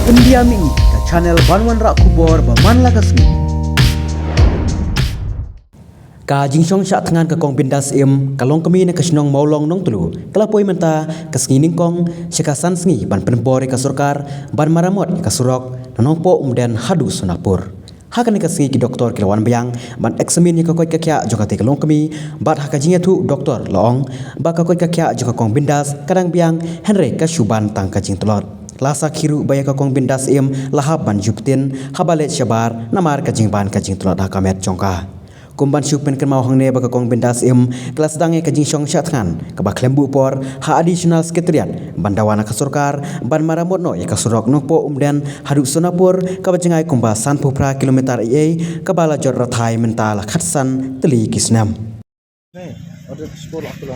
India mi ka channel Banwan Rak Kubor Baman Lagasmi. Ka jingsong sya tangan ka kong bindas kalong kami na kasinong maulong nong tulu kalapoi menta kasngi ningkong syakasan sngi ban penbore ka surkar ban maramot ka surok nanong po umden hadu sunapur. Hakan ka sngi ki doktor kilawan bayang ban eksamin ni ka koi ka kya joka te kalong kami bat hakajinga tu doktor loong ba ka koi ka kya joka kong bindas kadang bayang Henry ka syuban tang ka jingtlot. Lasa khiru baya ka kong bindas lahab ban Btin habalet syabar namar ka jingban ka jingtlot ha kamet chongka. Kumban syupen kan mau hangne baka kong bindas kelas dange ka jingsong syatngan ka baklembu por ha additional sekretariat bandawana ka surkar ban maramot no ya ka surok nokpo umden hadu sonapur ka bajengai kumba san pupra kilometer ka bala jor rathai mental khatsan teli kisnam. Ada skor aku